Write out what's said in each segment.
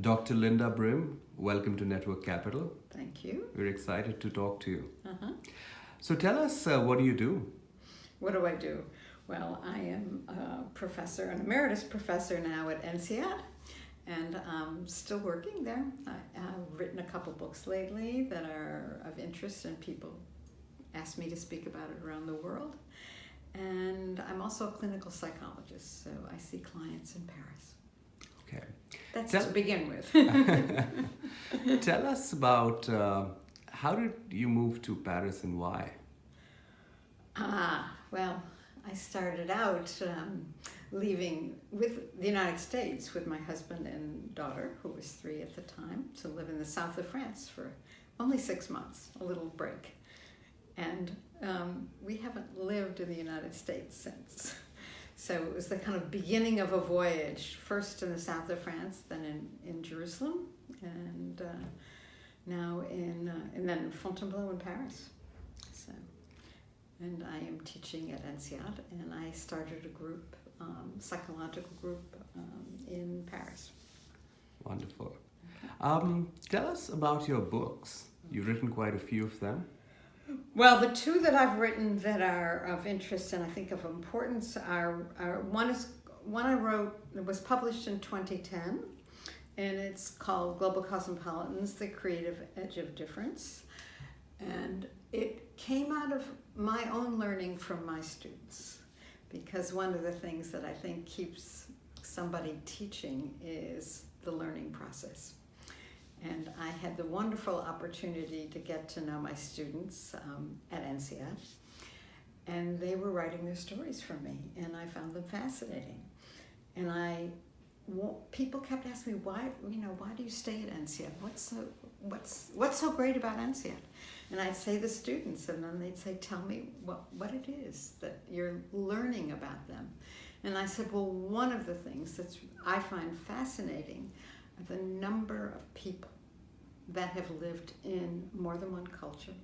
Dr. Linda Brimm, welcome to Network Capital. Thank you. We're excited to talk to you. Uh-huh. So tell us, what do you do? What do I do? Well, I am a professor, an emeritus professor now at INSEAD, and I'm still working there. I've written a couple books lately that are of interest, and people ask me to speak about it around the world. And I'm also a clinical psychologist, so I see clients in Paris. Okay. That's to begin with. Tell us about how did you move to Paris and why? Well, I started out leaving with the United States with my husband and daughter, who was 3 at the time, to live in the south of France for only 6 months, a little break. And we haven't lived in the United States since. So it was the kind of beginning of a voyage, first in the south of France, then in Jerusalem, and now and then in Fontainebleau in Paris. So, and I am teaching at INSEAD, and I started a group, psychological group in Paris. Wonderful. Tell us about your books. You've written quite a few of them. Well, the two that I've written that are of interest and I think of importance are one I wrote that was published in 2010, and it's called Global Cosmopolitans: The Creative Edge of Difference. And it came out of my own learning from my students, because one of the things that I think keeps somebody teaching is the learning process. And I had the wonderful opportunity to get to know my students at INSEAD, and they were writing their stories for me, and I found them fascinating. And people kept asking me, why do you stay at INSEAD? What's so great about INSEAD? And I'd say the students, and then they'd say, tell me what it is that you're learning about them. And I said, well, one of the things that I find fascinating are the number of people that have lived in more than one culture,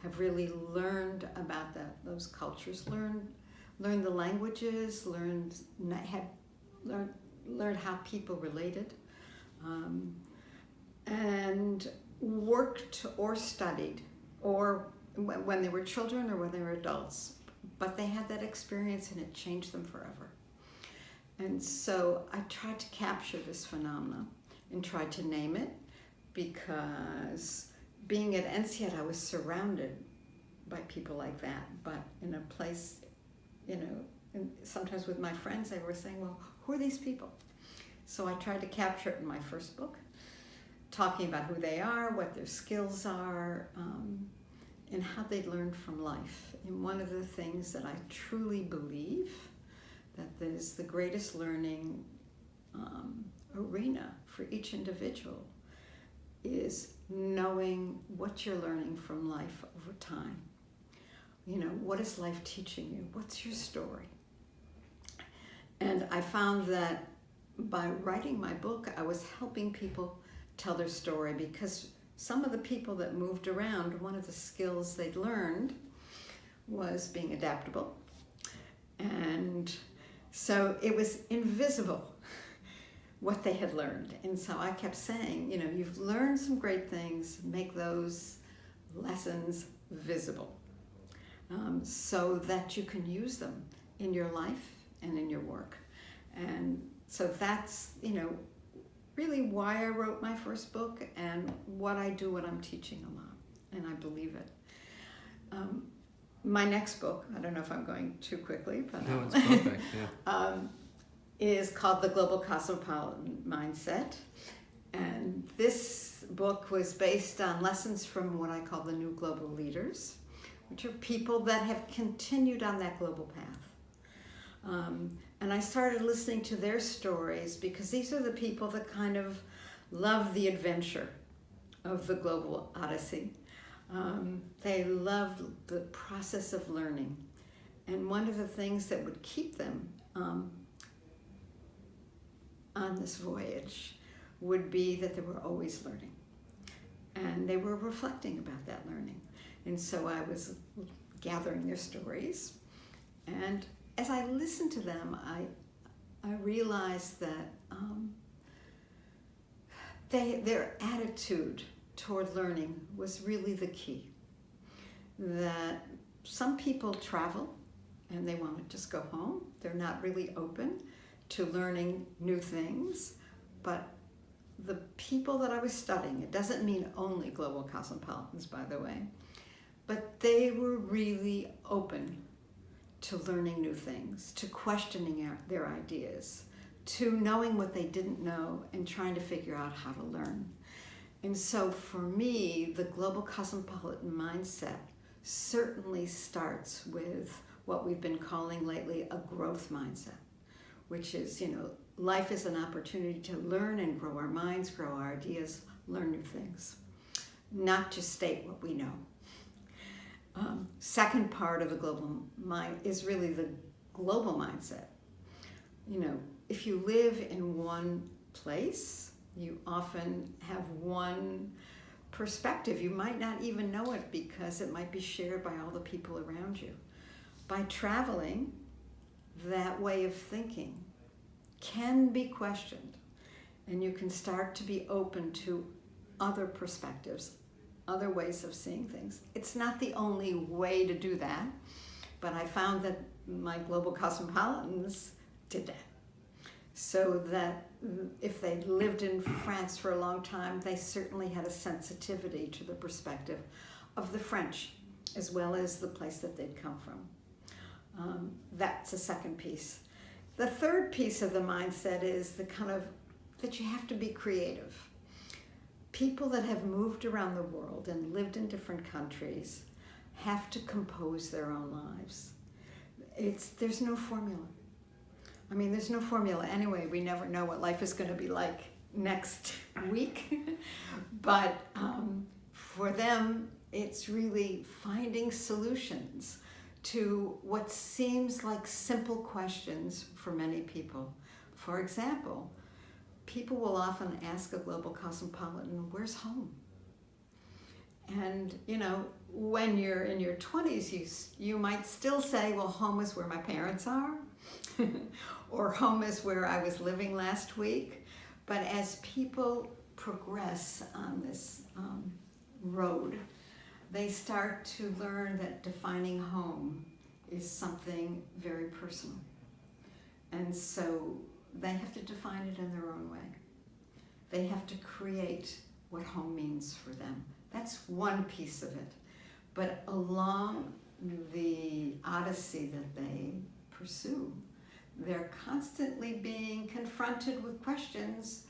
have really learned about those cultures, learned the languages, learned how people related, and worked or studied, or when they were children or when they were adults, but they had that experience and it changed them forever. And so I tried to capture this phenomenon and tried to name it, because being at INSEAD, I was surrounded by people like that, but in a place, and sometimes with my friends, they were saying, well, who are these people? So I tried to capture it in my first book, talking about who they are, what their skills are, and how they learned from life. And one of the things that I truly believe that there's the greatest learning arena for each individual is knowing what you're learning from life over time. What is life teaching you? What's your story? And I found that by writing my book, I was helping people tell their story, because some of the people that moved around, one of the skills they'd learned was being adaptable. And so it was invisible what they had learned. And so I kept saying, you've learned some great things, make those lessons visible, so that you can use them in your life and in your work. And so that's, really why I wrote my first book and what I do when I'm teaching a lot, and I believe it. My next book, I don't know if I'm going too quickly, but no, it's perfect. Yeah. Is called The Global Cosmopolitan Mindset. And this book was based on lessons from what I call the new global leaders, which are people that have continued on that global path. And I started listening to their stories, because these are the people that kind of love the adventure of the global odyssey. They love the process of learning. And one of the things that would keep them on this voyage would be that they were always learning, and they were reflecting about that learning. And so I was gathering their stories, and as I listened to them, I realized that their attitude toward learning was really the key. That some people travel and they want to just go home. They're not really open to learning new things. But the people that I was studying, it doesn't mean only Global Cosmopolitans, by the way, but they were really open to learning new things, to questioning their ideas, to knowing what they didn't know and trying to figure out how to learn. And so for me, the global cosmopolitan mindset certainly starts with what we've been calling lately a growth mindset, which is, life is an opportunity to learn and grow our minds, grow our ideas, learn new things, not just state what we know. Second part of the global mind is really the global mindset. If you live in one place, you often have one perspective. You might not even know it because it might be shared by all the people around you. By traveling, that way of thinking can be questioned, and you can start to be open to other perspectives, other ways of seeing things. It's not the only way to do that, but I found that my global cosmopolitans did that. So that if they lived in France for a long time, they certainly had a sensitivity to the perspective of the French, as well as the place that they'd come from. That's a second piece. The third piece of the mindset is that you have to be creative. People that have moved around the world and lived in different countries have to compose their own lives. There's no formula. There's no formula anyway. We never know what life is going to be like next week. But for them, it's really finding solutions to what seems like simple questions for many people. For example, people will often ask a global cosmopolitan, where's home? And, when you're in your 20s, you might still say, well, home is where my parents are, or home is where I was living last week. But as people progress on this road, they start to learn that defining home is something very personal. And so they have to define it in their own way. They have to create what home means for them. That's one piece of it. But along the odyssey that they pursue, they're constantly being confronted with questions,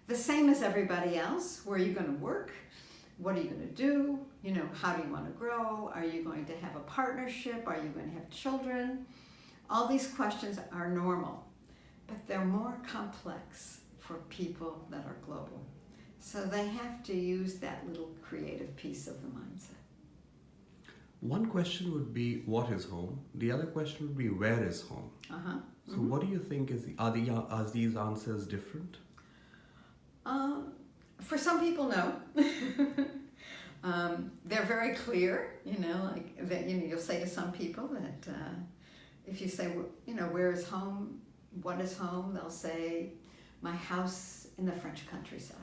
the same as everybody else. Where are you going to work? What are you going to do? How do you want to grow? Are you going to have a partnership? Are you going to have children? All these questions are normal, but they're more complex for people that are global. So they have to use that little creative piece of the mindset. One question would be, what is home? The other question would be, where is home? So what do you think are these answers different? For some people, no. They're very clear, you'll say to some people that if you say, where is home? What is home? They'll say, my house in the French countryside.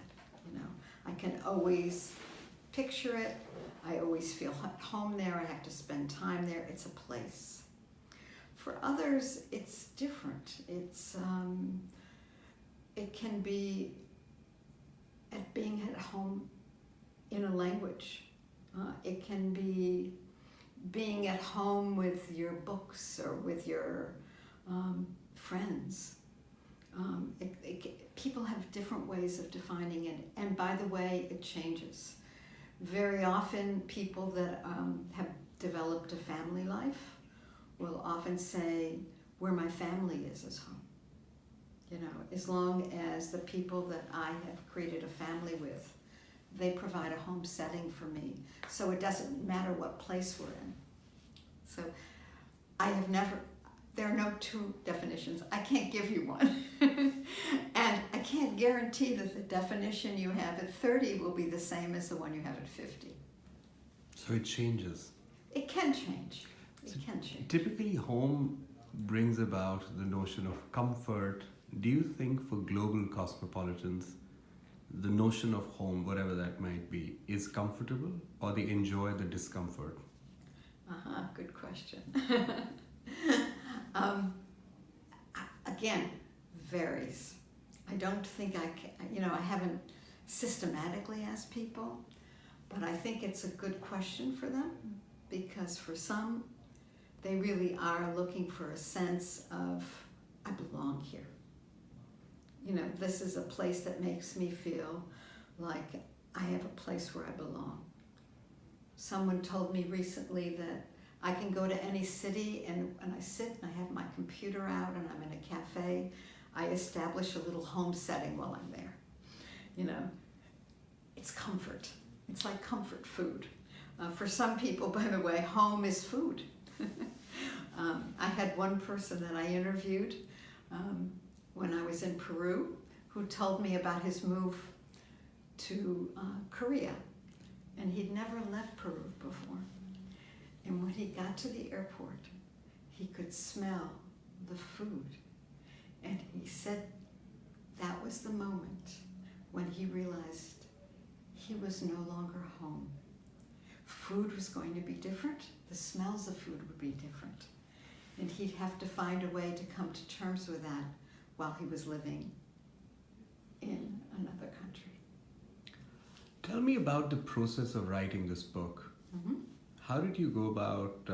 I can always picture it. I always feel at home there. I have to spend time there. It's a place. For others, it's different. It can be at being at home in a language. It can be being at home with your books or with your friends. People have different ways of defining it, and by the way, it changes. Very often, people that have developed a family life will often say, where my family is home. As long as the people that I have created a family with, they provide a home setting for me. So it doesn't matter what place we're in. So there are no two definitions. I can't give you one. And I can't guarantee that the definition you have at 30 will be the same as the one you have at 50. So it changes. It can change. Typically, home brings about the notion of comfort. Do you think for global cosmopolitans, the notion of home, whatever that might be, is comfortable, or they enjoy the discomfort? Good question. Again, varies. I don't think I can, I haven't systematically asked people, but I think it's a good question for them, because for some, they really are looking for a sense of, I belong here. This is a place that makes me feel like I have a place where I belong. Someone told me recently that I can go to any city, and when I sit and I have my computer out and I'm in a cafe, I establish a little home setting while I'm there. It's comfort. It's like comfort food. For some people, by the way, home is food. I had one person that I interviewed when I was in Peru who told me about his move to Korea, and he'd never left Peru before. And when he got to the airport, he could smell the food. And he said that was the moment when he realized he was no longer home. Food was going to be different. The smells of food would be different. And he'd have to find a way to come to terms with that while he was living in another country. Tell me about the process of writing this book. Mm-hmm. How did you go about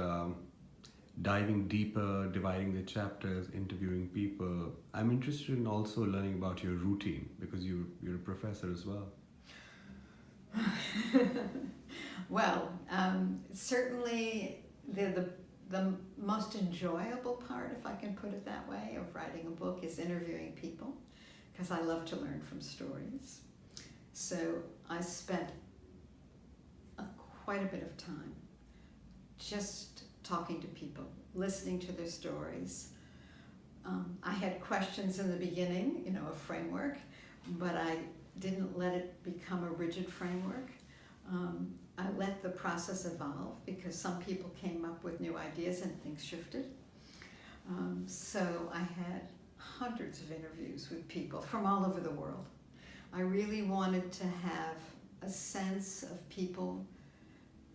diving deeper, dividing the chapters, interviewing people? I'm interested in also learning about your routine, because you're a professor as well. Well, certainly the most enjoyable part, if I can put it that way, of writing a book is interviewing people, because I love to learn from stories. So I spent quite a bit of time just talking to people, listening to their stories. I had questions in the beginning, a framework, but I didn't let it become a rigid framework. I let the process evolve, because some people came up with new ideas and things shifted. So I had hundreds of interviews with people from all over the world. I really wanted to have a sense of people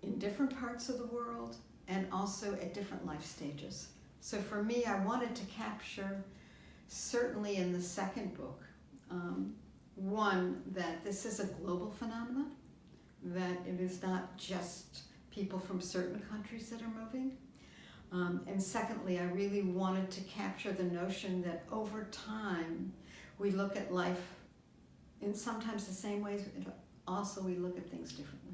in different parts of the world and also at different life stages. So for me, I wanted to capture, certainly in the second book, one, that this is a global phenomenon, that it is not just people from certain countries that are moving. And secondly, I really wanted to capture the notion that over time, we look at life in sometimes the same ways, and also we look at things differently.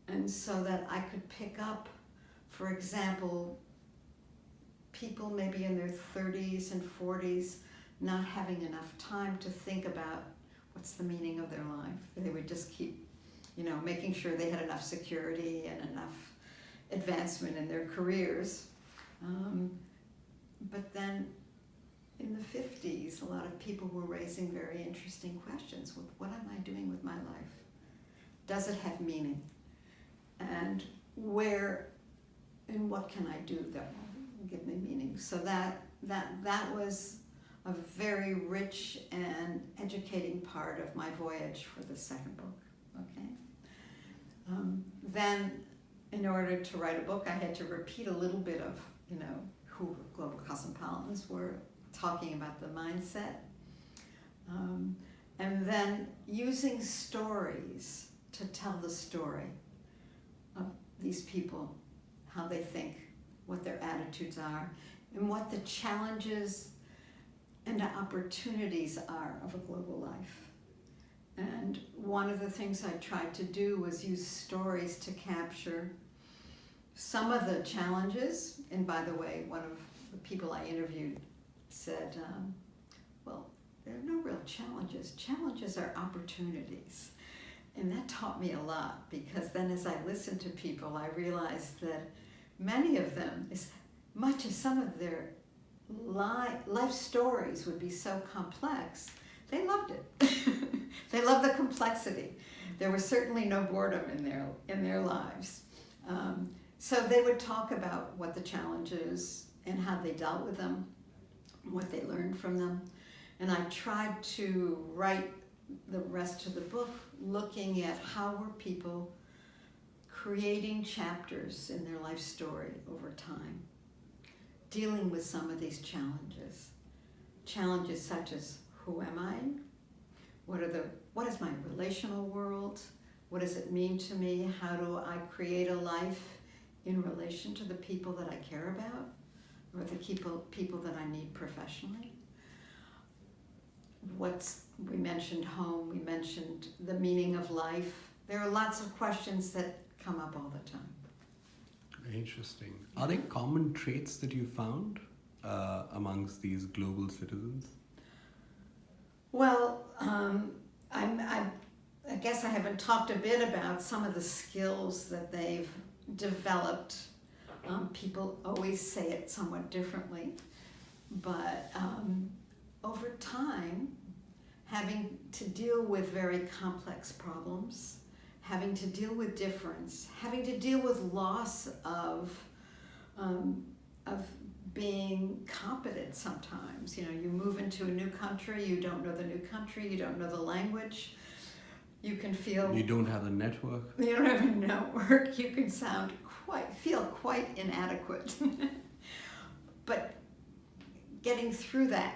And so that I could pick up, for example, people maybe in their 30s and 40s not having enough time to think about what's the meaning of their life. They would just keep, making sure they had enough security and enough advancement in their careers. But then in the 50s, a lot of people were raising very interesting questions. What am I doing with my life? Does it have meaning? And where and what can I do that will give me meaning? So that was a very rich and educating part of my voyage for the second book. Okay. Then, in order to write a book, I had to repeat a little bit of, who Global Cosmopolitans were, talking about the mindset, and then using stories to tell the story of these people, how they think, what their attitudes are, and what the challenges and the opportunities are of a global life. And one of the things I tried to do was use stories to capture some of the challenges. And by the way, one of the people I interviewed said, well, there are no real challenges. Challenges are opportunities. And that taught me a lot, because then as I listened to people, I realized that many of them, as much as some of their life stories would be so complex, they loved it. They loved the complexity. There was certainly no boredom in their lives. So they would talk about what the challenges and how they dealt with them, what they learned from them. And I tried to write the rest of the book looking at how were people creating chapters in their life story over time, dealing with some of these challenges. Challenges such as, who am I? What is my relational world? What does it mean to me? How do I create a life in relation to the people that I care about, or the people that I need professionally? We mentioned home, we mentioned the meaning of life. There are lots of questions that come up all the time. Interesting. Are there common traits that you found amongst these global citizens? Well, I guess I haven't talked a bit about some of the skills that they've developed. People always say it somewhat differently, but over time, having to deal with very complex problems, having to deal with difference, having to deal with loss of being competent sometimes. You know, you move into a new country, you don't know the new country, you don't know the language, you can feel... You don't have a network. You don't have a network, you can feel quite inadequate. But getting through that,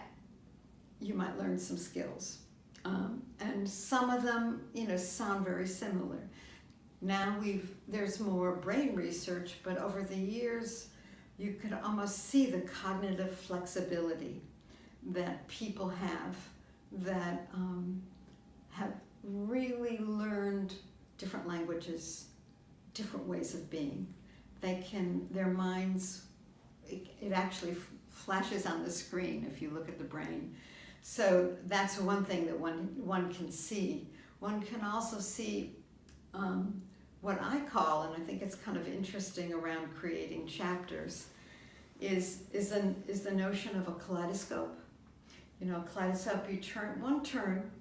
you might learn some skills. And some of them, sound very similar. Now there's more brain research, but over the years, you could almost see the cognitive flexibility that people have that have really learned different languages, different ways of being. Their minds, it actually flashes on the screen if you look at the brain. So that's one thing that one can see. One can also see what I call, and I think it's kind of interesting around creating chapters, is the notion of a kaleidoscope. A kaleidoscope, you turn one turn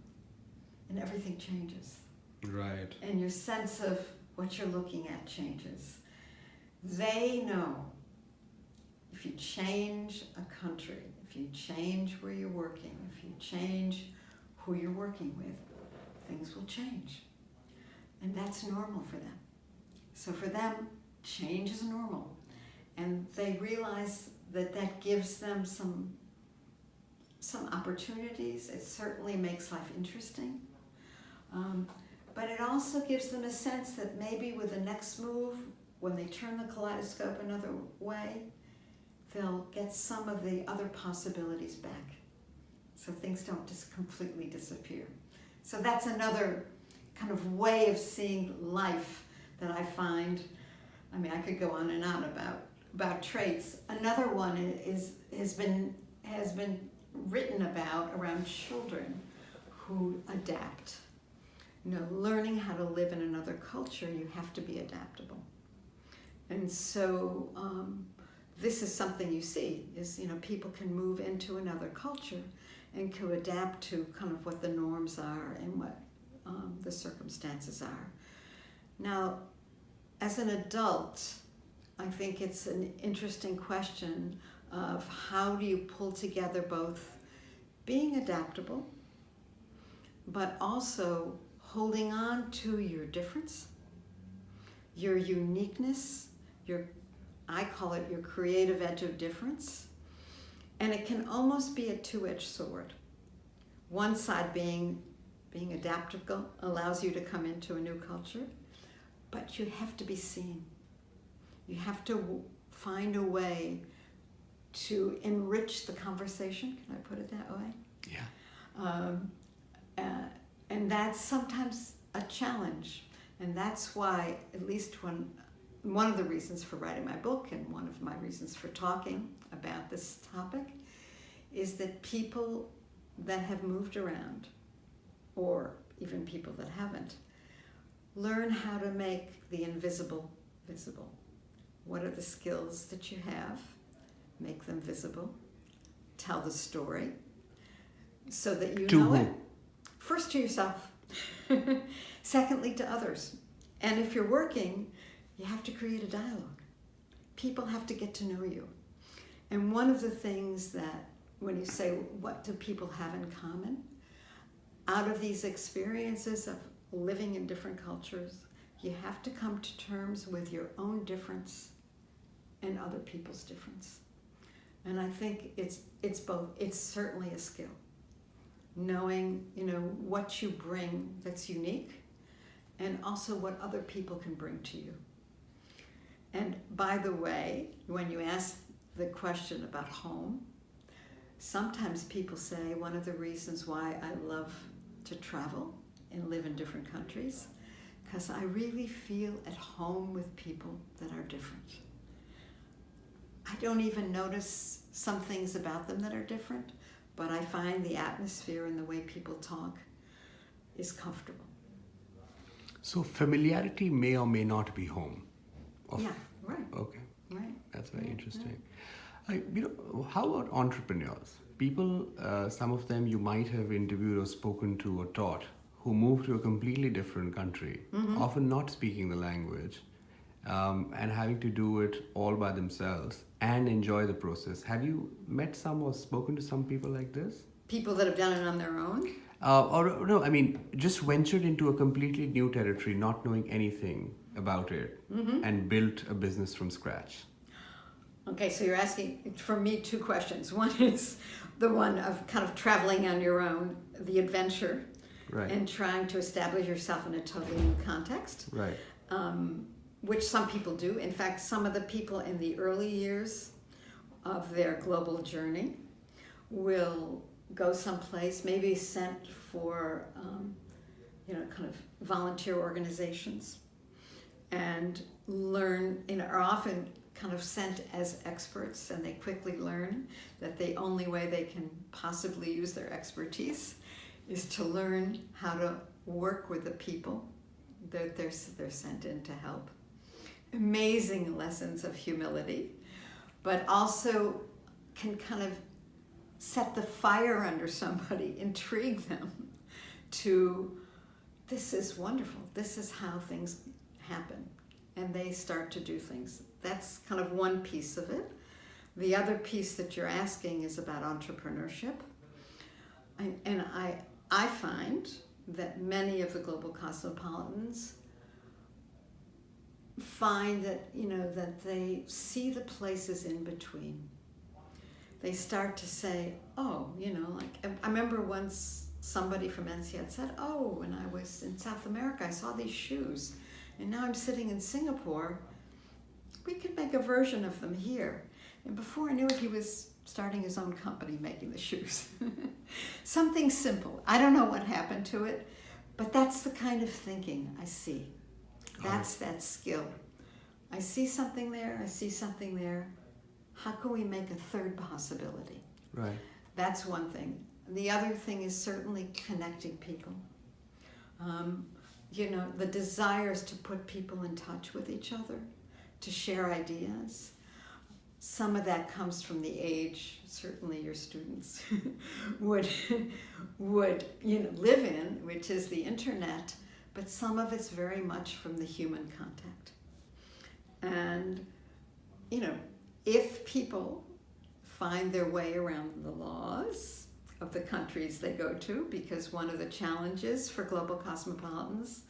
and everything changes. Right. And your sense of what you're looking at changes. They know if you change a country, if you change where you're working, if you change who you're working with, things will change. And that's normal for them. So for them, change is normal. And they realize that gives them some opportunities. It certainly makes life interesting. But it also gives them a sense that maybe with the next move, when they turn the kaleidoscope another way, they'll get some of the other possibilities back. So things don't just completely disappear. So that's another kind of way of seeing life that I find. I mean, I could go on and on about traits. Another one has been written about around children who adapt. Learning how to live in another culture, you have to be adaptable. And so this is something you see, is, people can move into another culture and can adapt to kind of what the norms are and what the circumstances are. Now, as an adult, I think it's an interesting question of how do you pull together both being adaptable, but also holding on to your difference, your uniqueness, I call it your creative edge of difference. And it can almost be a two-edged sword. One side being adaptable allows you to come into a new culture, but you have to be seen. You have to find a way to enrich the conversation. Can I put it that way? Yeah. And that's sometimes a challenge. And that's why, at least one of the reasons for writing my book and one of my reasons for talking about this topic is that people that have moved around, or even people that haven't, learn how to make the invisible visible. What are the skills that you have? Make them visible. Tell the story so that you know it. First to yourself. Secondly, to others. And if you're working, you have to create a dialogue. People have to get to know you. And one of the things that, when you say, what do people have in common? out of these experiences of living in different cultures, you have to come to terms with your own difference and other people's difference. And I think it's both. It's certainly a skill. Knowing, what you bring that's unique, and also what other people can bring to you. And by the way, when you ask the question about home, sometimes people say one of the reasons why I love to travel and live in different countries, because I really feel at home with people that are different. I don't even notice some things about them that are different, but I find the atmosphere and the way people talk is comfortable. So familiarity may or may not be home. Yeah, right. Okay. Right. That's very interesting. Right. How about entrepreneurs? People, some of them you might have interviewed or spoken to or taught, who move to a completely different country, often not speaking the language, and having to do it all by themselves and enjoy the process. Have you met some or spoken to some people like this? People that have done it on their own? Just ventured into a completely new territory, not knowing anything about it, and built a business from scratch. Okay, so you're asking, for me, two questions. One is the one of kind of traveling on your own, the adventure, right, and trying to establish yourself in a totally new context, right, which some people do. In fact, some of the people in the early years of their global journey will go someplace, maybe sent for, kind of volunteer organizations, and learn, are often kind of sent as experts, and they quickly learn that the only way they can possibly use their expertise is to learn how to work with the people that they're sent in to help. Amazing lessons of humility, but also can kind of set the fire under somebody, intrigue them to, this is wonderful, this is how things happen, and they start to do things. That's kind of one piece of it. The other piece that you're asking is about entrepreneurship, and I find that many of the global cosmopolitans find that, that they see the places in between. They start to say, I remember once somebody from INSEAD said, when I was in South America, I saw these shoes, and now I'm sitting in Singapore. We could make a version of them here. And before I knew it, he was starting his own company making the shoes. Something simple. I don't know what happened to it, but that's the kind of thinking I see. That's that skill. I see something there, I see something there. How can we make a third possibility? Right. That's one thing. The other thing is certainly connecting people. The desires to put people in touch with each other, to share ideas. Some of that comes from the age, certainly your students would live in, which is the internet, but some of it's very much from the human contact. And, if people find their way around the laws of the countries they go to, because one of the challenges for global cosmopolitans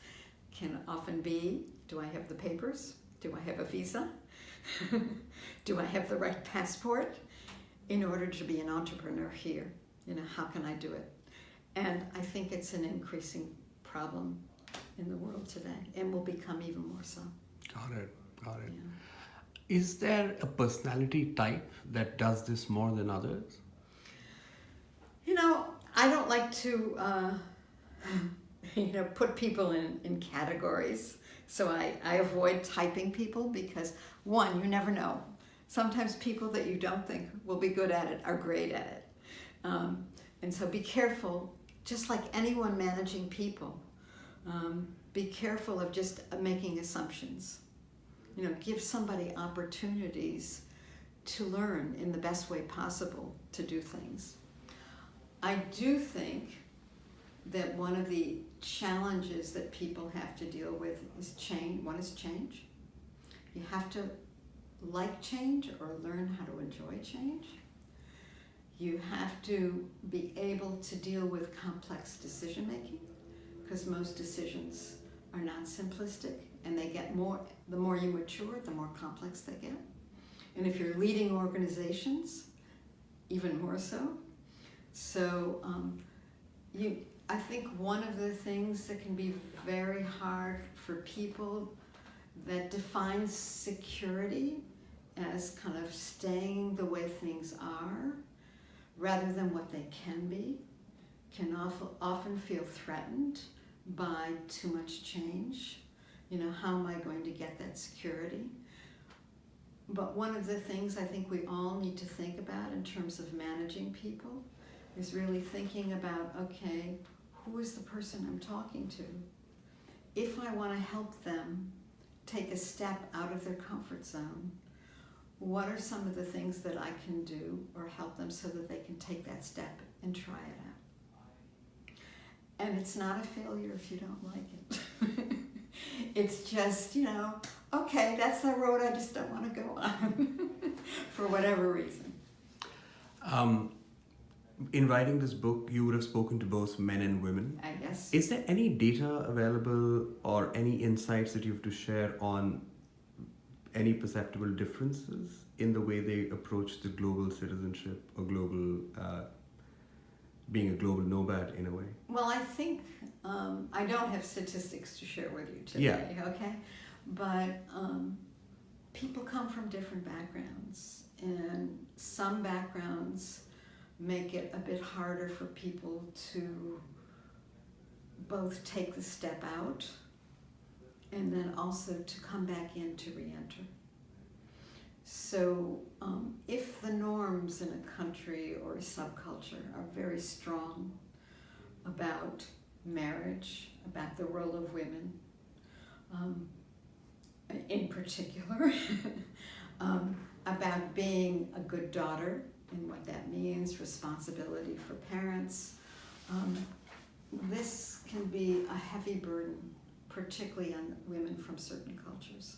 can often be, do I have the papers? Do I have a visa? Do I have the right passport in order to be an entrepreneur here? How can I do it? And I think it's an increasing problem in the world today, and will become even more so. Got it. Yeah. Is there a personality type that does this more than others? I don't like to, put people in categories. So I avoid typing people because, one, you never know. Sometimes people that you don't think will be good at it are great at it. And so be careful, just like anyone managing people, be careful of just making assumptions. Give somebody opportunities to learn in the best way possible to do things. I do think that one of the challenges that people have to deal with is change. One is change. You have to like change or learn how to enjoy change. You have to be able to deal with complex decision making, because most decisions are not simplistic, and they get more, the more you mature, the more complex they get. And if you're leading organizations, even more so. So I think one of the things that can be very hard for people that defines security as kind of staying the way things are rather than what they can be, can often feel threatened by too much change. You know, how am I going to get that security? But one of the things I think we all need to think about in terms of managing people is really thinking about, okay, who is the person I'm talking to? If I want to help them take a step out of their comfort zone, what are some of the things that I can do or help them so that they can take that step and try it out? And it's not a failure if you don't like it. It's just, you know, okay, that's the road I just don't want to go on for whatever reason. In writing this book, you would have spoken to both men and women. Yes. Is there any data available or any insights that you have to share on any perceptible differences in the way they approach the global citizenship or global, being a global nomad in a way? Well, I think, I don't have statistics to share with you today, okay? But people come from different backgrounds, and some backgrounds make it a bit harder for people to both take the step out and then also to come back in to re-enter. So if the norms in a country or a subculture are very strong about marriage, about the role of women, in particular, about being a good daughter and what that means, responsibility for parents, this can be a heavy burden, particularly on women from certain cultures.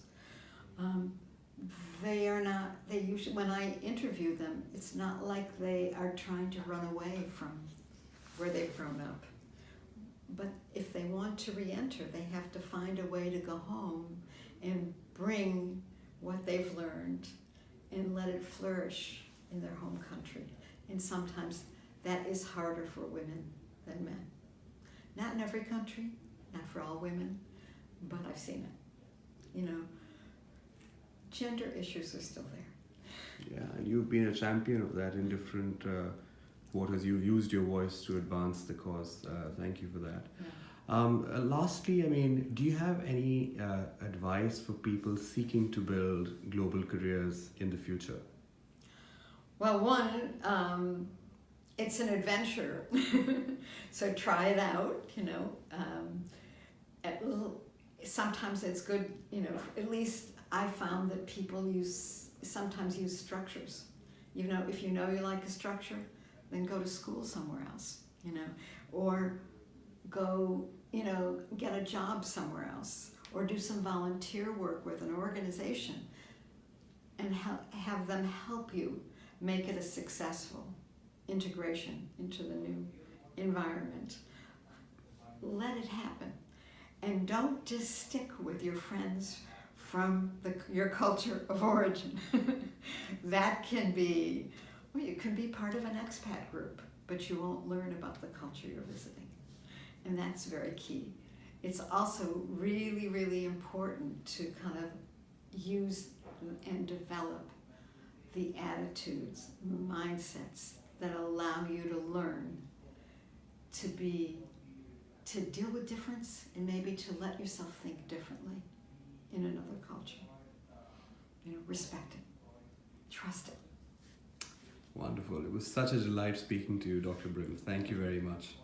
They are not, they usually, when I interview them, it's not like they are trying to run away from where they've grown up. But if they want to re-enter, they have to find a way to go home and bring what they've learned and let it flourish in their home country. And sometimes that is harder for women than men. Not in every country, not for all women, but I've seen it. You know, gender issues are still there. Yeah, and you've been a champion of that in different quarters. You've used your voice to advance the cause. Thank you for that. Yeah. Lastly, I mean, do you have any advice for people seeking to build global careers in the future? Well, one, it's an adventure, so try it out, you know. Sometimes it's good, you know, at least I found that people sometimes use structures. You know, if you know you like a structure, then go to school somewhere else, you know, or go, you know, get a job somewhere else, or do some volunteer work with an organization and have them help you make it a successful integration into the new environment. Let it happen. And don't just stick with your friends from your culture of origin. That can be, well, you can be part of an expat group, but you won't learn about the culture you're visiting. And that's very key. It's also really, really important to kind of use and develop the attitudes, mindsets that allow you to learn to deal with difference and maybe to let yourself think differently in another culture. You know, respect it, trust it. Wonderful. It was such a delight speaking to you, Dr. Brimm. Thank you very much.